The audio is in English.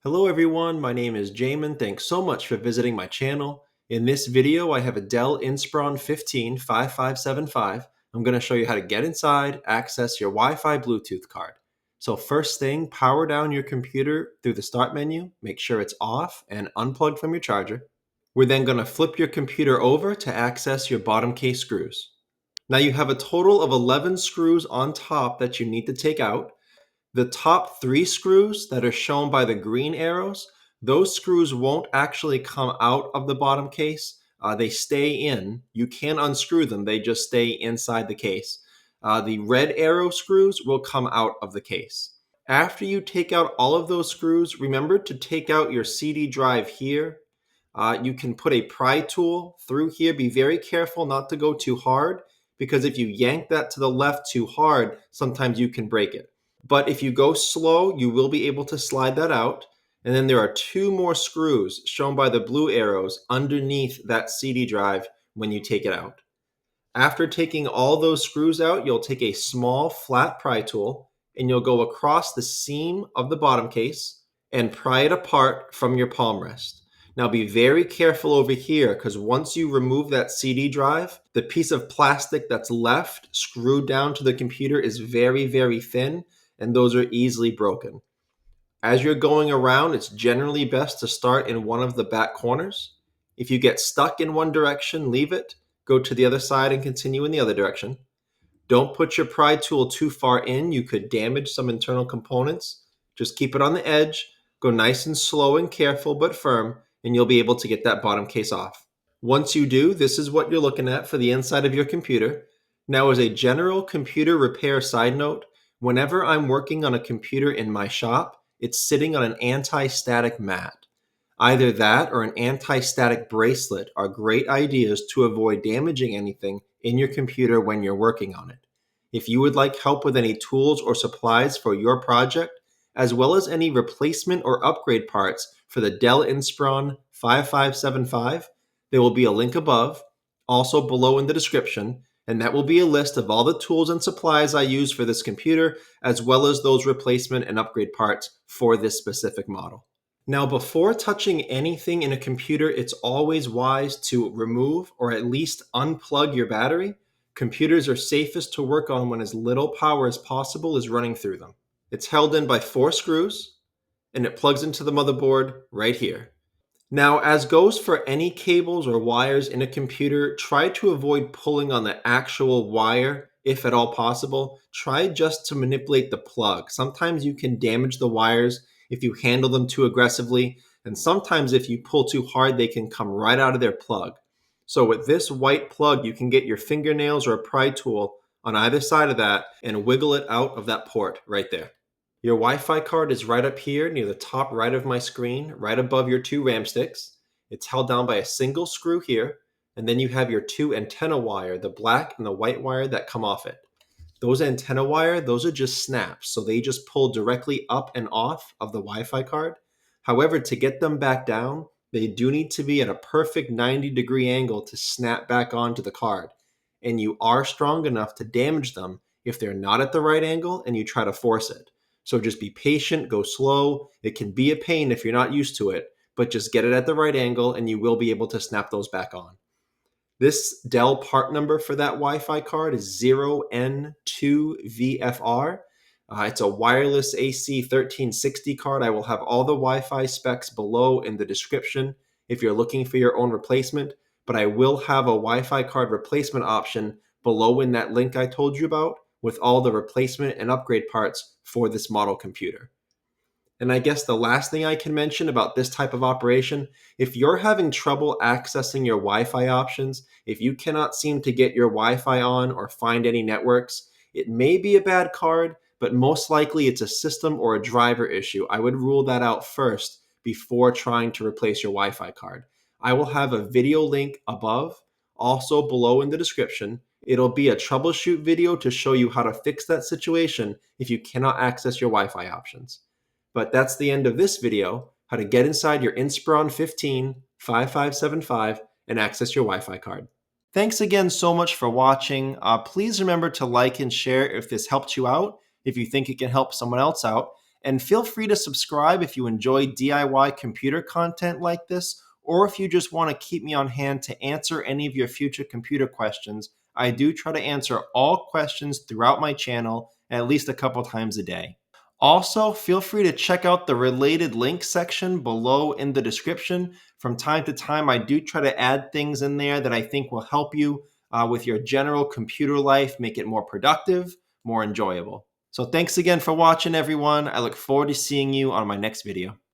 Hello everyone, my name is Jamin. Thanks so much for visiting my channel. In this video, I have a Dell Inspiron 15 5575. I'm going to show you how to get inside, access your Wi-Fi Bluetooth card. So first thing, power down your computer through the start menu, make sure it's off and unplugged from your charger. We're then going to flip your computer over to access your bottom case screws. Now you have a total of 11 screws on top that you need to take out. The top three screws that are shown by the green arrows, those screws won't actually come out of the bottom case. They stay in. You can unscrew them. They just stay inside the case. The red arrow screws will come out of the case. After you take out all of those screws, remember to take out your CD drive here. You can put a pry tool through here. Be very careful not to go too hard, because if you yank that to the left too hard, sometimes you can break it. But if you go slow, you will be able to slide that out. And then there are two more screws shown by the blue arrows underneath that CD drive when you take it out. After taking all those screws out, you'll take a small flat pry tool and you'll go across the seam of the bottom case and pry it apart from your palm rest. Now be very careful over here, because once you remove that CD drive, the piece of plastic that's left screwed down to the computer is very, very thin, and those are easily broken. As you're going around, it's generally best to start in one of the back corners. If you get stuck in one direction, leave it, go to the other side and continue in the other direction. Don't put your pry tool too far in. You could damage some internal components. Just keep it on the edge, go nice and slow and careful but firm, and you'll be able to get that bottom case off. Once you do, this is what you're looking at for the inside of your computer. Now, as a general computer repair side note, whenever I'm working on a computer in my shop, it's sitting on an anti-static mat. Either that or an anti-static bracelet are great ideas to avoid damaging anything in your computer when you're working on it. If you would like help with any tools or supplies for your project, as well as any replacement or upgrade parts for the Dell Inspiron 5575, there will be a link above, also below in the description, and that will be a list of all the tools and supplies I use for this computer, as well as those replacement and upgrade parts for this specific model. Now, before touching anything in a computer, it's always wise to remove or at least unplug your battery. Computers are safest to work on when as little power as possible is running through them. It's held in by 4 screws, and it plugs into the motherboard right here. Now, as goes for any cables or wires in a computer, try to avoid pulling on the actual wire if at all possible. Try just to manipulate the plug. Sometimes you can damage the wires if you handle them too aggressively, and sometimes if you pull too hard, they can come right out of their plug. So with this white plug, you can get your fingernails or a pry tool on either side of that and wiggle it out of that port right there. Your Wi-Fi card is right up here near the top right of my screen, right above your 2 RAM sticks. It's held down by a single screw here, and then you have your 2 antenna wire, the black and the white wire that come off it. Those antenna wire, those are just snaps, so they just pull directly up and off of the Wi-Fi card. However, to get them back down, they do need to be at a perfect 90-degree angle to snap back onto the card. And you are strong enough to damage them if they're not at the right angle and you try to force it. So just be patient, go slow. It can be a pain if you're not used to it, but just get it at the right angle and you will be able to snap those back on. This Dell part number for that Wi-Fi card is 0N2VFR. It's a wireless AC 1360 card. I will have all the Wi-Fi specs below in the description if you're looking for your own replacement, but I will have a Wi-Fi card replacement option below in that link I told you about, with all the replacement and upgrade parts for this model computer. And I guess the last thing I can mention about this type of operation, if you're having trouble accessing your Wi-Fi options, if you cannot seem to get your Wi-Fi on or find any networks, it may be a bad card, but most likely it's a system or a driver issue. I would rule that out first before trying to replace your Wi-Fi card. I will have a video link above, also below in the description. It'll be a troubleshoot video to show you how to fix that situation if you cannot access your Wi-Fi options. But that's the end of this video, how to get inside your Inspiron 15 5575 and access your Wi-Fi card. Thanks again so much for watching. Please remember to like and share if this helped you out, if you think it can help someone else out. And feel free to subscribe if you enjoy DIY computer content like this, or if you just want to keep me on hand to answer any of your future computer questions. I do try to answer all questions throughout my channel at least a couple times a day. Also, feel free to check out the related links section below in the description. From time to time, I do try to add things in there that I think will help you with your general computer life, make it more productive, more enjoyable. So thanks again for watching, everyone. I look forward to seeing you on my next video.